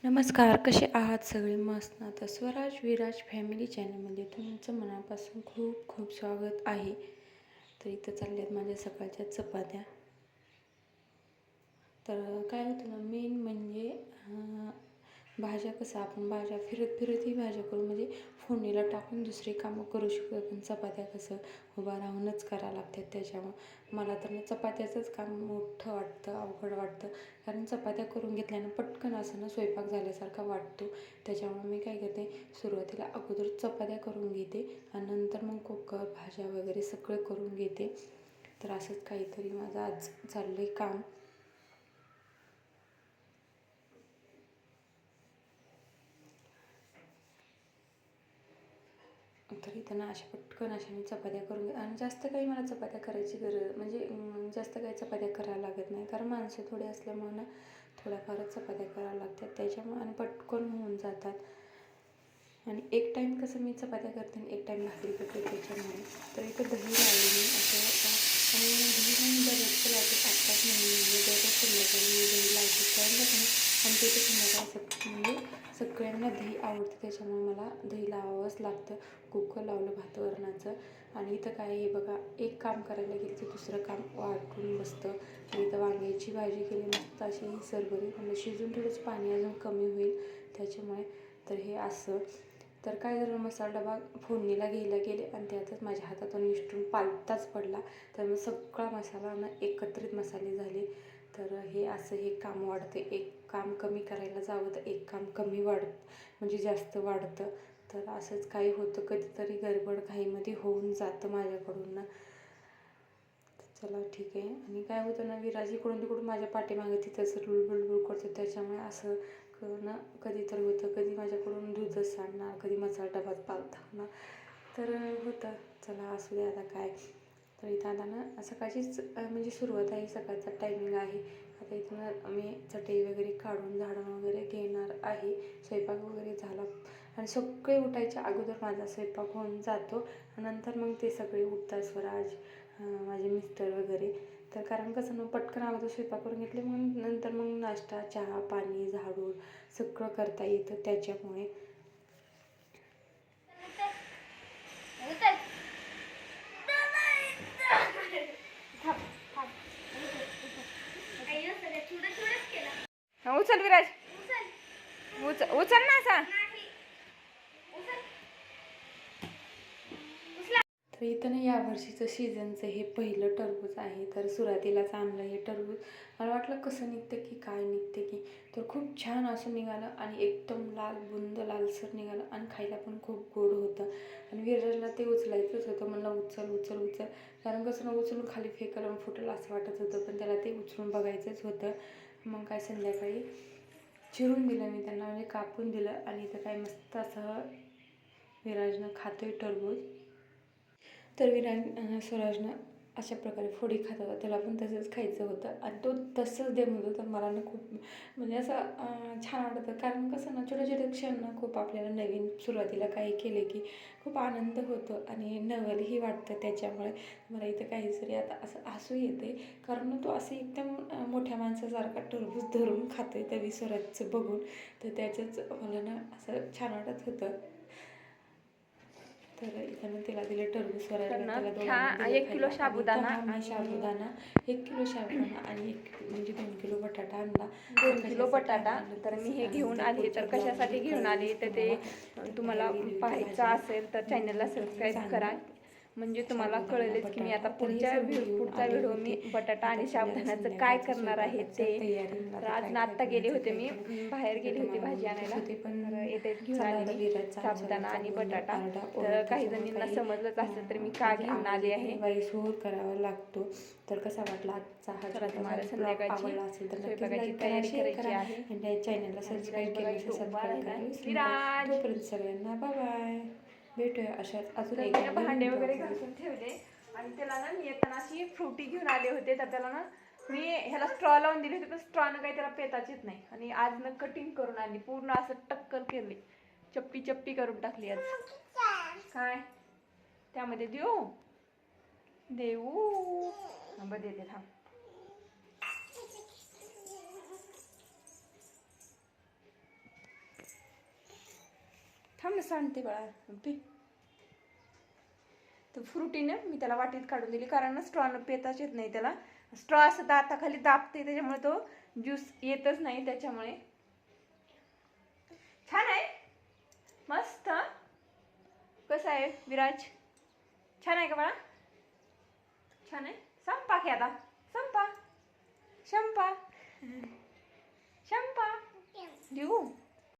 नमस्कार, कसे आहात सगळे? मस्त ना? तर स्वराज विराज फॅमिली चॅनलमध्ये तुमचं मनापासून खूप खूप स्वागत आहे. तर इथं चालल्यात माझ्या सकाळच्या चपात्या. तर काय होतं ना, मेन म्हणजे भाज्या कसं आपण भाज्या फिरत फिरतही भाज्या करू, म्हणजे फोडणीला टाकून दुसरी कामं करू शकतो. पण चपात्या कसं उभा राहूनच करावं लागतात. त्याच्यामुळं मला तर चपात्याचंच काम मोठं वाटतं, अवघड वाटतं. कारण चपात्या करून घेतल्यानं पटकन असं ना स्वयंपाक झाल्यासारखा वाटतो. त्याच्यामुळे मी काय करते, सुरुवातीला अगोदर चपात्या करून घेते आणि नंतर मग कुकर भाज्या वगैरे सगळं करून घेते. तर असंच काहीतरी माझं आज चाललं आहे काम. तरी त्यांना अशा पटकन अशा मी चपात्या करून आणि जास्त काही मला चपात्या करायची गरज म्हणजे जास्त काही चपात्या करायला लागत नाही. कारण माणसं थोडी असल्यामुळे ना थोड्याफारच चपात्या कराव्या लागतात. त्याच्यामुळे आणि पटकन होऊन जातात. आणि एक टाईम कसं मी चपात्या करते आणि एक टाईम भाकरी करते. त्याच्यामुळे तर इथं दही लावली मी असं आणि दही पण दररोजचं लावते. आत्ताच नाही म्हणजे दररोज संध्याकाळी मी दही लावते. कारण कसं ना आमच्या इथे संध्याकाळी म्हणजे सगळ्यांना दही आवडतं. त्याच्यामुळे मला दही लावावंच लागतं. कुकर लावलं भात वरणाचं आणि इथं काय हे बघा, एक काम करायला गेलं की दुसरं काम वाटून बसतं. आणि इथं वांग्याची भाजी केली मस्त अशी सरभरीत, म्हणजे शिजून थोडंसं पाणी अजून कमी होईल त्याच्यामुळे. तर हे असं तर काय झालं, मसाला डबा फोडणीला घ्यायला गेले आणि त्यातच माझ्या हातातून निसटून पालताच पडला. तर मग सगळा मसाला ना एकत्रित मसाले झाले. तर हे असं हे काम वाढते. एक काम कमी करायला जावं तर एक काम कमी म्हणजे जास्त वाढतं. तर असंच काही होतं, कधीतरी गडबड घाईमध्ये होऊन जातं माझ्याकडून ना. चला ठीक आहे. आणि काय होतं ना, विराज इकडून तिकडून माझ्या पाठीमागे तिथंच बुलबुल करतो. त्याच्यामुळे असं ना कधीतरी होतं, कधी माझ्याकडून दूधच सांडणार, कधी मसाला डबाच पालथा. तर होतं. चला असू दे आता काय. तर इथं आता ना सकाळचीच म्हणजे सुरुवात आहे, सकाळचा टायमिंग आहे. आता इथून मी चटई वगैरे काढून झाडून वगैरे घेणार आहे. स्वयंपाक वगैरे झाला आणि सगळे उठायच्या अगोदर माझा स्वयंपाक होऊन जातो. नंतर मग ते सगळे उठतात, स्वराज माझे मिस्टर वगैरे. तर कारण कसं ना पटकन अगोदर स्वयंपाक करून घेतले, मग नंतर मग नाश्ता चहा पाणी झाडून सगळं करता येतं त्याच्यामुळे. उचल विराज, उचल ना असा. तर इथं ना यावर्षीचं सीझनचं हे पहिलं टरबूज आहे. तर सुरुवातीलाच आणलं हे टरबूज. मला वाटलं कसं निघतं की काय निघते की, तर खूप छान असं निघालं आणि एकदम लाल बुंद लालसर निघालं आणि खायला पण खूप गोड होतं. आणि विराजला ते उचलायचंच होतं. मला उचल उचल उचल, कारण कसं ना उचलून खाली फेकायला फुटेल असं वाटत होतं, पण त्याला ते उचलून बघायचंच होतं. मग काय संध्याकाळी चिरून दिलं मी त्यांना, म्हणजे कापून दिलं. आणि इथं काय मस्त असं विराजनं खातोय टरबूज. तर स्वराजनं अशा प्रकारे फोडी खात होता, त्याला पण तसंच खायचं होतं आणि तो तसंच दे म्हणत होता. मला ना खूप म्हणजे असं छान वाटतं. कारण कसं ना छोटे छोटे क्षण ना खूप आपल्याला नवीन सुरुवातीला काही केले की खूप आनंद होतो आणि नवलही वाटतं. त्याच्यामुळे मला इथं काहीतरी आता असं हसू येते, कारण तो असं एकदम मोठ्या माणसासारखा टरबूज धरून खातो आहे त्या स्वराजचं बघून. तर त्याचंच मला ना असं छान वाटत होतं. तर इथं त्याला दिले टरबूज स्वराजला, त्याला दोघांना दिलं 1 किलो खायला. आणि साबुदाणा मी साबुदाणा 1 किलो साबुदाणा आणि 2 किलो बटाटा आणला. 2 किलो बटाटा. तर मी हे घेऊन आले. तर कशासाठी घेऊन आले तर ते तुम्हाला पाहायचं असेल तर चॅनलला सबस्क्राईब करा, म्हणजे तुम्हाला कळेलच की मी आता पुढचा व्हिडिओ मी बटाटा आणि साबुदाण्याचं काय करणार आहे ते. तर आज आत्ता गेले होते, मी बाहेर गेले होते भाजी आणायला. तर येते घेऊन आले मी साबुदाणा आणि बटाटा. तर काही जणींना समजलंच असेल तर मी का घेऊन आले आहे. करावा लागतो. तर कसा वाटला आजचा हा तुम्हाला ब्लॉग संध्याकाळची आवडला असेल तर नक्कीच स्वयंपाकाची लाईक करा, तयारी शेअर करायची करा आहे. आणि चॅनलला सबस्क्राईब केलं तर सबस्क्राईब करायला विसरू नका. तोपर्यंत सगळ्यांना बाय बाय. भेटूया अशाच अजून एक भांडे वगैरे घासून ठेवले आणि त्याला ना मी येताना अशी फ्रुटी घेऊन आले होते. तर त्याला ना मी ह्याला स्ट्रॉ लावून दिली होती, पण स्ट्रॉनं काही त्याला पेताच येत नाही. आणि आज ना कटिंग करून आली, पूर्ण असं टक्कल केली, चप्पी चप्पी करून टाकली आज. काय त्यामध्ये देऊ देऊ देते थांब. कसं आणते बाळा पी. तर फ्रुटीनं मी त्याला वाटीत काढून दिली कारण स्ट्रॉनं पेताच येत नाही त्याला. स्ट्रॉ असं दाताखाली दाबते त्याच्यामुळे तो ज्यूस येतच नाही. त्याच्यामुळे छान आहे मस्त. कसं आहे विराज? छान आहे का बाळा? छान आहे. संपा की आता संपा. शंपा शंपा देऊ